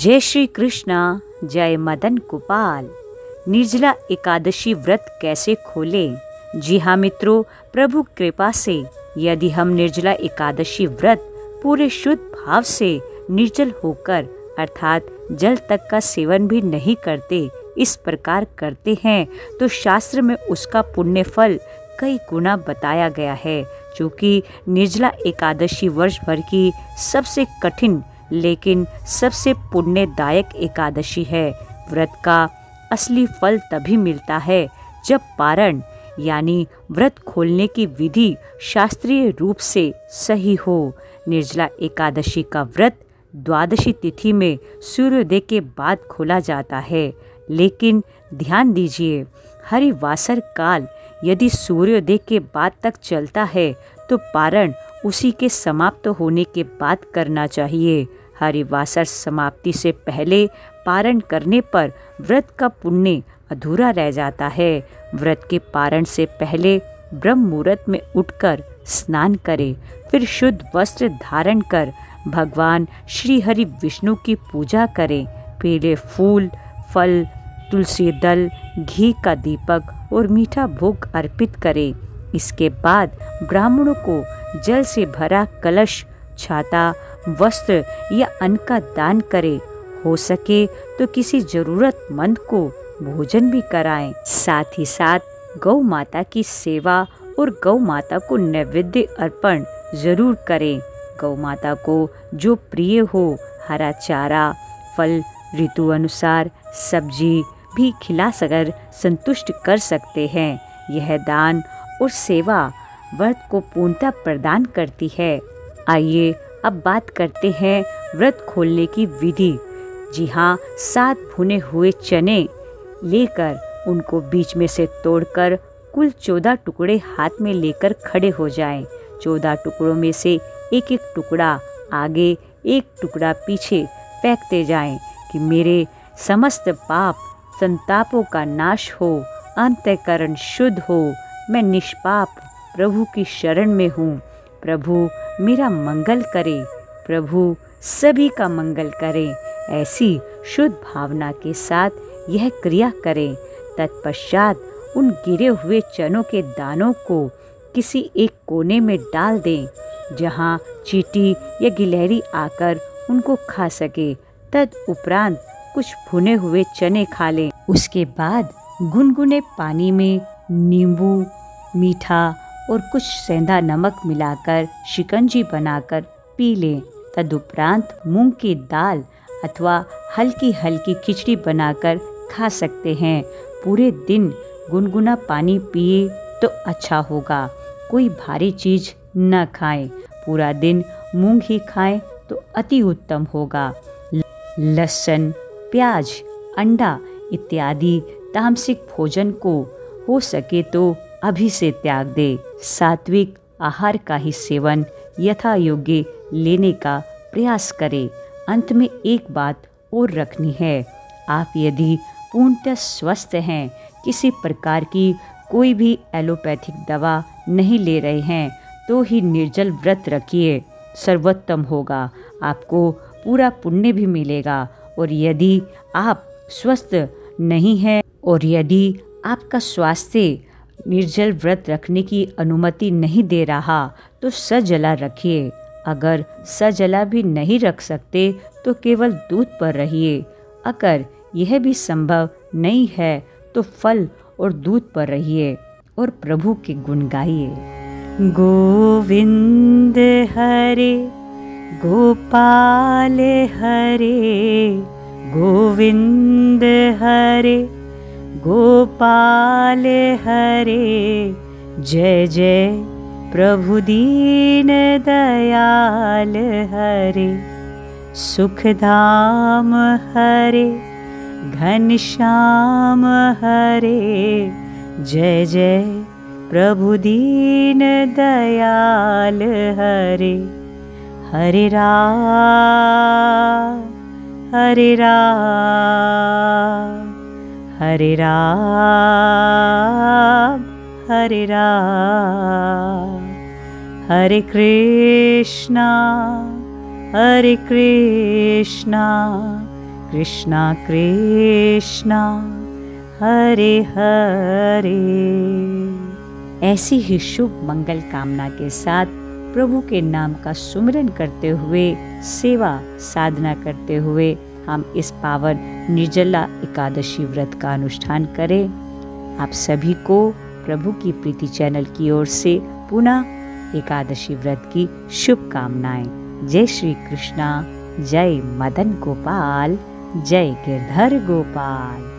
जय श्री कृष्णा, जय मदन गोपाल। निर्जला एकादशी व्रत कैसे खोलें? जी हाँ मित्रों, प्रभु कृपा से यदि हम निर्जला एकादशी व्रत पूरे शुद्ध भाव से निर्जल होकर अर्थात जल तक का सेवन भी नहीं करते, इस प्रकार करते हैं तो शास्त्र में उसका पुण्य फल कई गुना बताया गया है। चूँकि निर्जला एकादशी वर्ष भर की सबसे कठिन लेकिन सबसे पुण्यदायक एकादशी है। व्रत का असली फल तभी मिलता है जब पारण यानी व्रत खोलने की विधि शास्त्रीय रूप से सही हो। निर्जला एकादशी का व्रत द्वादशी तिथि में सूर्योदय के बाद खोला जाता है, लेकिन ध्यान दीजिए, हरिवासर काल यदि सूर्योदय के बाद तक चलता है तो पारण उसी के समाप्त होने के बाद करना चाहिए। हरिवासर समाप्ति से पहले पारण करने पर व्रत का पुण्य अधूरा रह जाता है। व्रत के पारण से पहले ब्रह्म मुहूर्त में उठकर स्नान करें, फिर शुद्ध वस्त्र धारण कर भगवान श्री हरि विष्णु की पूजा करें। पीले फूल, फल, तुलसी दल, घी का दीपक और मीठा भोग अर्पित करें। इसके बाद ब्राह्मणों को जल से भरा कलश, छाता, वस्त्र या अन्न का दान करें। हो सके तो किसी जरूरतमंद को भोजन भी कराएं। साथ ही साथ गौ माता की सेवा और गौ माता को नैवेद्य अर्पण जरूर करें। गौ माता को जो प्रिय हो, हरा चारा, फल, ऋतु अनुसार सब्जी भी खिलाकर संतुष्ट कर सकते हैं। यह दान और सेवा व्रत को पूर्णता प्रदान करती है। आइए अब बात करते हैं व्रत खोलने की विधि। जी हाँ, 7 भुने हुए चने लेकर उनको बीच में से तोड़कर कुल 14 टुकड़े हाथ में लेकर खड़े हो जाएं। 14 टुकड़ों में से एक एक टुकड़ा आगे, एक टुकड़ा पीछे फेंकते जाएं कि मेरे समस्त पाप संतापों का नाश हो, अंतःकरण शुद्ध हो, मैं निष्पाप प्रभु की शरण में हूँ। प्रभु मेरा मंगल करे, प्रभु सभी का मंगल करें। ऐसी शुद्ध भावना के साथ यह क्रिया करें। तत्पश्चात उन गिरे हुए चनों के दानों को किसी एक कोने में डाल दें, जहाँ चींटी या गिलहरी आकर उनको खा सके। तदुपरांत कुछ भुने हुए चने खा लें। उसके बाद गुनगुने पानी में नींबू, मीठा और कुछ सेंधा नमक मिलाकर शिकंजी बनाकर पी लें। तदुपरांत मूंग की दाल अथवा हल्की हल्की खिचड़ी बनाकर खा सकते हैं। पूरे दिन गुनगुना पानी पिए तो अच्छा होगा। कोई भारी चीज न खाएं। पूरा दिन मूंग ही खाएं तो अति उत्तम होगा। लहसुन, प्याज, अंडा इत्यादि तामसिक भोजन को हो सके तो अभी से त्याग दे। सात्विक आहार का ही सेवन यथा योग्य लेने का प्रयास करें। अंत में एक बात और रखनी है, आप यदि पूर्णतः स्वस्थ हैं, किसी प्रकार की कोई भी एलोपैथिक दवा नहीं ले रहे हैं, तो ही निर्जल व्रत रखिए, सर्वोत्तम होगा। आपको पूरा पुण्य भी मिलेगा। और यदि आप स्वस्थ नहीं हैं और यदि आपका स्वास्थ्य निर्जल व्रत रखने की अनुमति नहीं दे रहा तो सजला रखिए। अगर सजला भी नहीं रख सकते तो केवल दूध पर रहिए। अगर यह भी संभव नहीं है तो फल और दूध पर रहिए और प्रभु के गुण गाइए। गोविंद हरे गोपाल हरे, गोविंद हरे गोपाल हरे। जय जय प्रभु दीन दयाल हरे। सुखधाम हरे, घनश्याम हरे। जय जय प्रभु दीन दयाल हरे। हरे राम, हरे राम, हरे राम, हरे राम। हरे कृष्णा, कृष्णा कृष्णा हरे हरे। ऐसी ही शुभ मंगल कामना के साथ प्रभु के नाम का सुमिरन करते हुए, सेवा साधना करते हुए हम इस पावन निर्जला एकादशी व्रत का अनुष्ठान करें। आप सभी को प्रभु की प्रीति चैनल की ओर से पुनः एकादशी व्रत की शुभकामनाएं। जय श्री कृष्णा, जय मदन गोपाल, जय गिरधर गोपाल।